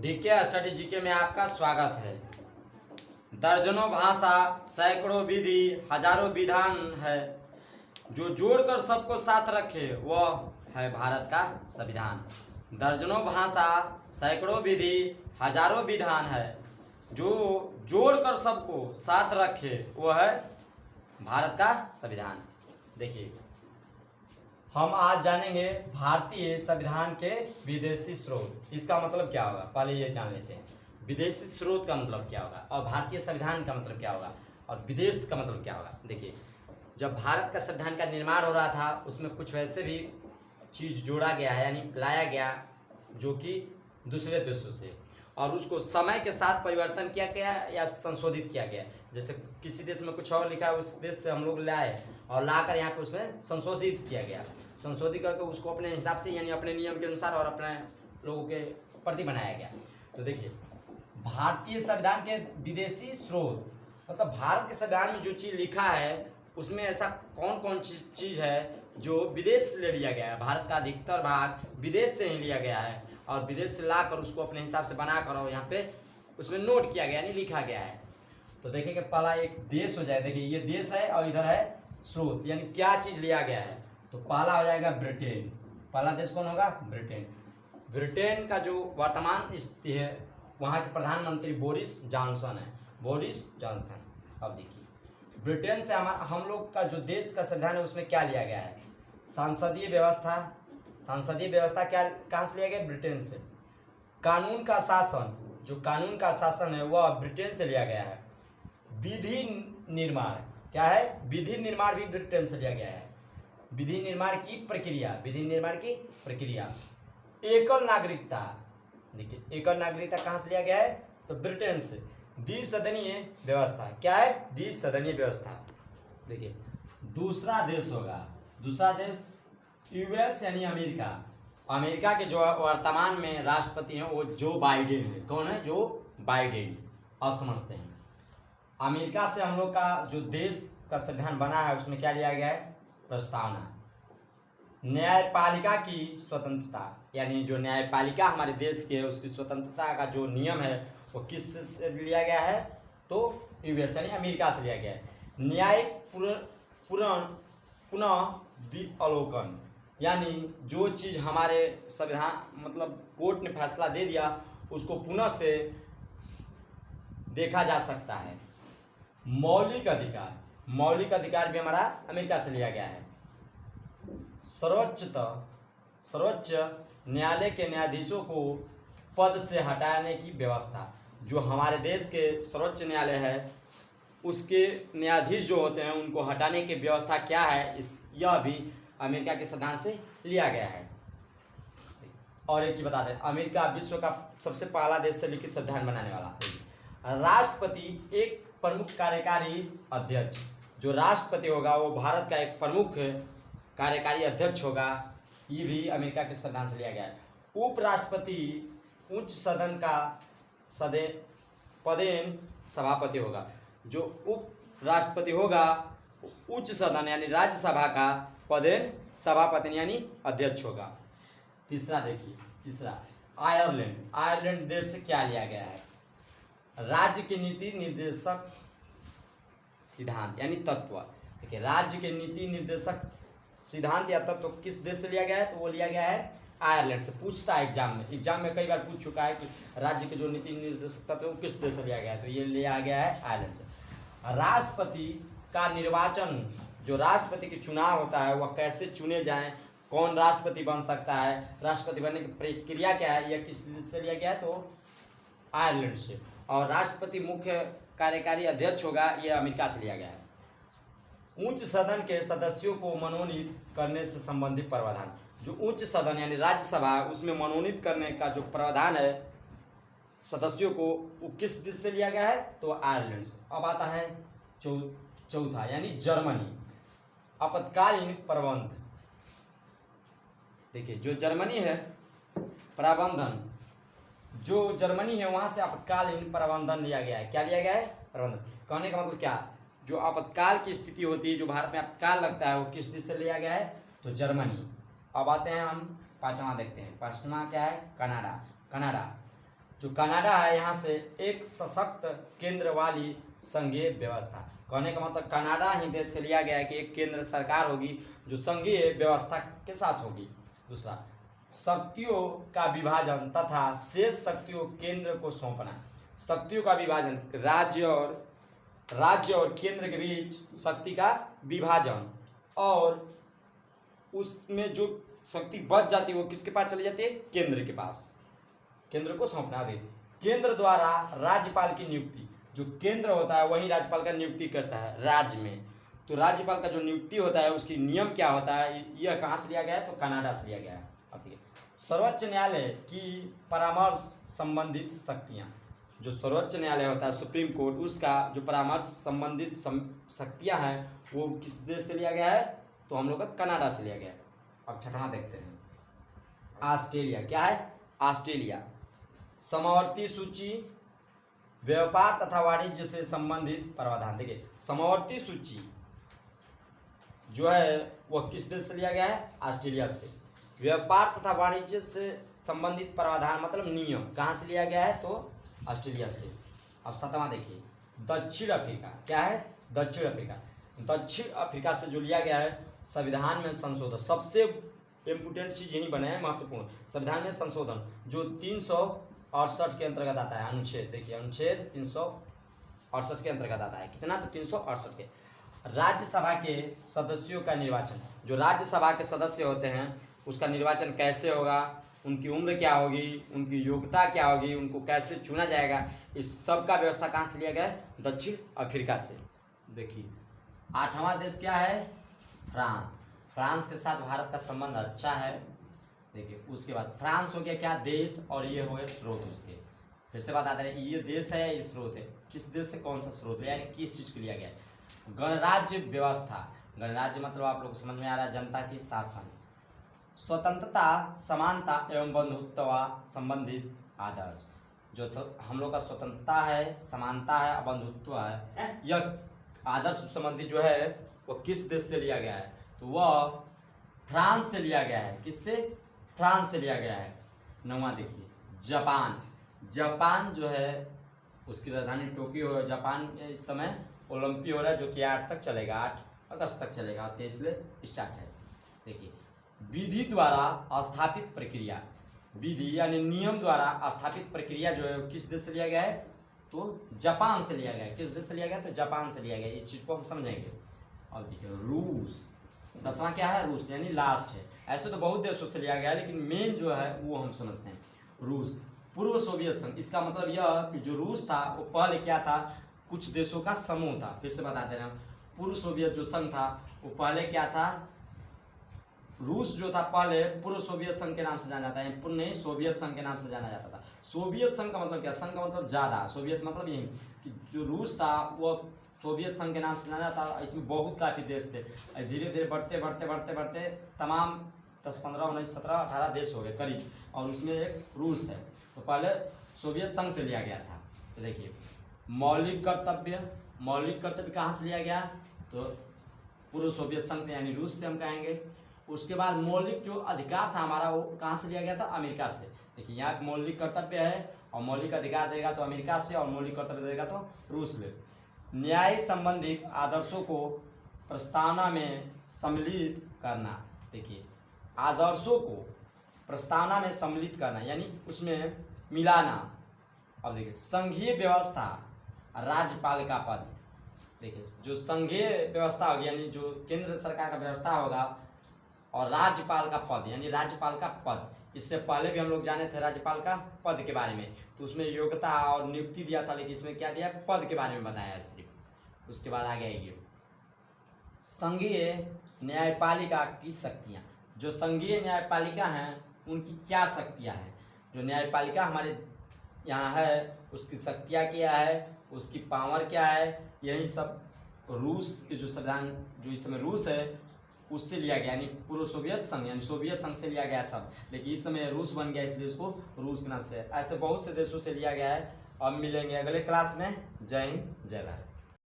DK study GK में आपका स्वागत है। दर्जनों भाषा, सैकड़ों विधि, हजारों विधान है, जो जोड़कर सबको साथ रखे वह है भारत का संविधान। दर्जनों भाषा, सैकड़ों विधि, हजारों विधान है, जो जोड़कर सबको साथ रखे वह है भारत का संविधान। देखिए, हम आज जानेंगे भारतीय संविधान के विदेशी स्रोत। इसका मतलब क्या होगा, पहले ये जान लेते हैं। विदेशी स्रोत का मतलब क्या होगा और भारतीय संविधान का मतलब क्या होगा और विदेश का मतलब क्या होगा। देखिए, जब भारत का संविधान का निर्माण हो रहा था उसमें कुछ वैसे भी चीज़ जोड़ा गया है, यानी लाया गया जो कि दूसरे देशों से, और उसको समय के साथ परिवर्तन किया गया या संशोधित किया गया। जैसे किसी देश में कुछ और लिखा है, उस देश से हम लोग लाए और लाकर यहाँ पे उसमें संशोधित किया गया। संशोधित करके उसको अपने हिसाब से, यानी अपने नियम के अनुसार और अपने लोगों के प्रति बनाया गया। तो देखिए, भारतीय संविधान के विदेशी स्रोत मतलब भारत के संविधान में जो चीज़ लिखा है उसमें ऐसा कौन कौन चीज़ है जो विदेश से ले लिया गया है। भारत का अधिकतर भाग विदेश से ही लिया गया है और विदेश से लाकर उसको अपने हिसाब से बना कर और यहाँ पे उसमें नोट किया गया, यानी लिखा गया है। तो देखिए कि पहला एक देश हो जाए। देखिए, ये देश है और इधर है स्रोत, यानी क्या चीज़ लिया गया है। तो पहला हो जाएगा ब्रिटेन। पहला देश कौन होगा? ब्रिटेन। ब्रिटेन का जो वर्तमान स्थिति है, वहाँ के प्रधानमंत्री बोरिस जॉनसन है। Boris Johnson. अब देखिए, ब्रिटेन से हम लोग का जो देश का संविधान है उसमें क्या लिया गया है? सांसदीय व्यवस्था। सांसदीय व्यवस्था क्या कहाँ से लिया गया? ब्रिटेन से। कानून का शासन, जो कानून का शासन है वह ब्रिटेन से लिया गया है। विधि निर्माण क्या है? विधि निर्माण भी ब्रिटेन से लिया गया है। विधि निर्माण की प्रक्रिया, विधि निर्माण की प्रक्रिया। एकल नागरिकता, देखिए एकल नागरिकता कहाँ से लिया गया है? तो ब्रिटेन से। द्विसदनीय व्यवस्था क्या है? द्विसदनीय व्यवस्था। देखिए, दूसरा देश होगा, दूसरा देश यूएस यानी अमेरिका। अमेरिका के जो वर्तमान में राष्ट्रपति हैं वो जो बाइडेन है। कौन है? Joe Biden. आप समझते हैं। अमेरिका से हम लोग का जो देश का संविधान बना है उसमें क्या लिया गया है? प्रस्तावना। न्यायपालिका की स्वतंत्रता, यानी जो न्यायपालिका हमारे देश के उसकी स्वतंत्रता का जो नियम है वो किस से लिया गया है? तो यूएस यानी अमेरिका से लिया गया है। न्यायिक पुनः विअवलोकन, यानी जो चीज़ हमारे संविधान मतलब कोर्ट ने फैसला दे दिया उसको पुनः से देखा जा सकता है। मौलिक अधिकार, मौलिक अधिकार भी हमारा अमेरिका से लिया गया है। सर्वोच्च न्यायालय के न्यायाधीशों को पद से हटाने की व्यवस्था। जो हमारे देश के सर्वोच्च न्यायालय है उसके न्यायाधीश जो होते हैं उनको हटाने की व्यवस्था क्या है, यह भी अमेरिका के संविधान से लिया गया है। और एक चीज बता दें, अमेरिका विश्व का सबसे पहला देश से लिखित संविधान बनाने वाला। राष्ट्रपति एक प्रमुख कार्यकारी अध्यक्ष, जो राष्ट्रपति होगा वो भारत का एक प्रमुख कार्यकारी अध्यक्ष होगा। ये भी अमेरिका के संविधान से लिया गया है। उपराष्ट्रपति उच्च सदन का पदेन सभापति होगा। जो उप राष्ट्रपति होगा उच्च सदन यानी राज्यसभा का पदेन सभापति यानी अध्यक्ष होगा। तीसरा देखिए, तीसरा आयरलैंड। आयरलैंड देश से क्या लिया गया है? राज्य के नीति निर्देशक सिद्धांत यानी तत्व। देखिए, राज्य के नीति निर्देशक सिद्धांत या तत्व किस देश से लिया गया है? तो वो लिया गया है आयरलैंड से। पूछता है एग्जाम में कई बार पूछ चुका है कि राज्य के जो नीति निर्देशक तत्व वो किस देश से लिया गया है? तो ये लिया गया है आयरलैंड से। राष्ट्रपति का निर्वाचन, जो राष्ट्रपति की चुनाव होता है वह कैसे चुने जाएं, कौन राष्ट्रपति बन सकता है, राष्ट्रपति बनने की प्रक्रिया क्या है, यह किस देश से लिया गया है? तो आयरलैंड से। और राष्ट्रपति मुख्य कार्यकारी अध्यक्ष होगा, यह अमेरिका से लिया गया है। उच्च सदन के सदस्यों को मनोनीत करने से संबंधित प्रावधान। जो उच्च सदन यानी राज्यसभा है उसमें मनोनीत करने का जो प्रावधान है सदस्यों को, वो किस देश से लिया गया है? तो आयरलैंड से। अब आता है चौथा यानी जर्मनी। आपातकालीन प्रबंध। देखिए, जो जर्मनी है प्रबंधन, जो जर्मनी है वहां से आपातकालीन प्रबंधन लिया गया है। क्या लिया गया है? प्रबंधन। कहने का मतलब क्या? जो आपातकाल की स्थिति होती है, जो भारत में आपातकाल लगता है, वो किस देश से लिया गया है? तो जर्मनी। अब आते हैं हम पांचवा देखते हैं। पांचवा क्या है? कनाडा। कनाडा जो कनाडा है यहाँ से एक सशक्त केंद्र वाली संघीय व्यवस्था। कहने का मतलब कनाडा ही देश से लिया गया है कि एक केंद्र सरकार होगी जो संघीय व्यवस्था के साथ होगी। दूसरा, शक्तियों का विभाजन तथा शेष शक्तियों केंद्र को सौंपना। शक्तियों का विभाजन, राज्य और केंद्र के बीच शक्ति का विभाजन, और उसमें जो शक्ति बच जाती है वो किसके पास चली जाती है? केंद्र के पास। केंद्र को सौंपना दे। केंद्र द्वारा राज्यपाल की नियुक्ति, जो केंद्र होता है वही राज्यपाल का नियुक्ति करता है राज्य में। तो राज्यपाल का जो नियुक्ति होता है उसकी नियम क्या होता है, यह कहाँ से लिया गया है? तो कनाडा से लिया गया है। अब देखिए, सर्वोच्च न्यायालय की परामर्श संबंधित शक्तियाँ। जो सर्वोच्च न्यायालय होता है सुप्रीम कोर्ट, उसका जो परामर्श संबंधित शक्तियाँ हैं वो किस देश से लिया गया है? तो हम लोग का कनाडा से लिया गया है। अब छठवां देखते हैं, ऑस्ट्रेलिया। क्या है? ऑस्ट्रेलिया समवर्ती सूची, व्यापार तथा वाणिज्य से संबंधित प्रावधान। देखिए, समवर्ती सूची जो है वह किस देश से लिया गया है? ऑस्ट्रेलिया से। व्यापार तथा वाणिज्य से संबंधित प्रावधान मतलब नियम कहाँ से लिया गया है? तो ऑस्ट्रेलिया से। अब सातवां देखिए, दक्षिण अफ्रीका। क्या है? दक्षिण अफ्रीका। दक्षिण अफ्रीका से जो लिया गया है संविधान में संशोधन। सबसे इम्पोर्टेंट चीज यही बने है, महत्वपूर्ण। संविधान में संशोधन जो 368 के अंतर्गत आता है। अनुच्छेद देखिए, अनुच्छेद 368 के अंतर्गत आता है। कितना? तो 368 के। राज्यसभा के सदस्यों का निर्वाचन। जो राज्यसभा के सदस्य होते हैं उसका निर्वाचन कैसे होगा, उनकी उम्र क्या होगी, उनकी योग्यता क्या होगी, उनको कैसे चुना जाएगा, इस सब का व्यवस्था कहाँ से लिया गया है? दक्षिण अफ्रीका से। देखिए, आठवां देश क्या है? फ्रांस। फ्रांस के साथ भारत का संबंध अच्छा है। देखिए, उसके बाद फ्रांस हो गया क्या? देश, और ये हो गए स्रोत उसके। फिर से बात आता है, ये देश है, ये स्रोत है। किस देश से कौन सा स्रोत है, यानी किस चीज के लिया गया है? गणराज्य व्यवस्था। गणराज्य मतलब आप लोग समझ में आ रहा है, जनता की शासन। स्वतंत्रता, समानता एवं बंधुत्व संबंधित आदर्श। जो तो हम लोग का स्वतंत्रता है, समानता है और बंधुत्व है, यह आदर्श संबंधी जो है वो किस देश से लिया गया है? तो वह फ्रांस से लिया गया है। किससे? फ्रांस से लिया गया है। नौवां देखिए, जापान। जापान जो है उसकी राजधानी टोक्यो है। जापान में इस समय ओलंपिक हो रहा है जो कि 8 तक चलेगा, 8 अगस्त तक चलेगा, 23 से स्टार्ट है। देखिए, विधि द्वारा स्थापित प्रक्रिया। विधि यानी नियम द्वारा स्थापित प्रक्रिया जो है किस देश से लिया गया है? तो जापान से लिया गया है। किस देश से लिया गया? तो जापान से लिया गया। इस चीज को हम समझेंगे। और देखिए, रूस। 10वां क्या है? रूस, यानी लास्ट है। ऐसे तो बहुत देशों से लिया गया है लेकिन मेन जो है वो हम समझते हैं। रूस, पूर्व सोवियत संघ। इसका मतलब यह कि जो रूस था वो पहले क्या था? कुछ देशों का समूह था। फिर से बताते हैं, पूर्व सोवियत जो संघ था वो पहले क्या था? रूस जो था पहले पूर्व सोवियत संघ के नाम से जाना जाता है, पूर्व नहीं, सोवियत संघ के नाम से जाना जाता था। सोवियत संघ का मतलब क्या? संघ का मतलब ज्यादा। सोवियत मतलब यही कि जो रूस था वो सोवियत संघ के नाम से जाना जाता। इसमें बहुत काफी देश थे। धीरे धीरे बढ़ते बढ़ते बढ़ते बढ़ते तमाम 10, 15, 19, 17, 18 देश हो गए करीब, और उसमें एक रूस है। तो पहले सोवियत संघ से लिया गया था। तो देखिए, मौलिक कर्तव्य। मौलिक कर्तव्य कहाँ से लिया गया? तो पूर्व सोवियत संघ यानी रूस से हम कहेंगे। उसके बाद मौलिक जो अधिकार था हमारा वो कहाँ से लिया गया था? अमेरिका से। देखिए, यहाँ मौलिक कर्तव्य है और मौलिक अधिकार देगा तो अमेरिका से, और मौलिक कर्तव्य देगा तो रूस से। न्याय संबंधित आदर्शों को प्रस्तावना में सम्मिलित करना। देखिए, आदर्शों को प्रस्तावना में सम्मिलित करना यानी उसमें मिलाना। अब देखिए, संघीय व्यवस्था, राज्यपाल का पद। देखिए, जो संघीय व्यवस्था होगी यानी जो केंद्र सरकार का व्यवस्था होगा, और राज्यपाल का पद यानी राज्यपाल का पद। इससे पहले भी हम लोग जाने थे राज्यपाल का पद के बारे में, तो उसमें योग्यता और नियुक्ति दिया था, लेकिन इसमें क्या दिया? पद के बारे में बताया है सिर्फ। उसके बाद आगे आइए, संघीय न्यायपालिका की शक्तियाँ। जो संघीय न्यायपालिका हैं उनकी क्या शक्तियाँ हैं? जो न्यायपालिका हमारे यहाँ है उसकी शक्तियाँ क्या है, उसकी पावर क्या है, यही सब रूस के जो संविधान जो इस समय रूस है उससे लिया गया, यानी पूर्व सोवियत संघ यानी सोवियत संघ से लिया गया सब, लेकिन इस समय रूस बन गया इसलिए उसको रूस के नाम से। ऐसे बहुत से देशों से लिया गया है। अब मिलेंगे अगले क्लास में। जय हिंद, जय भारत।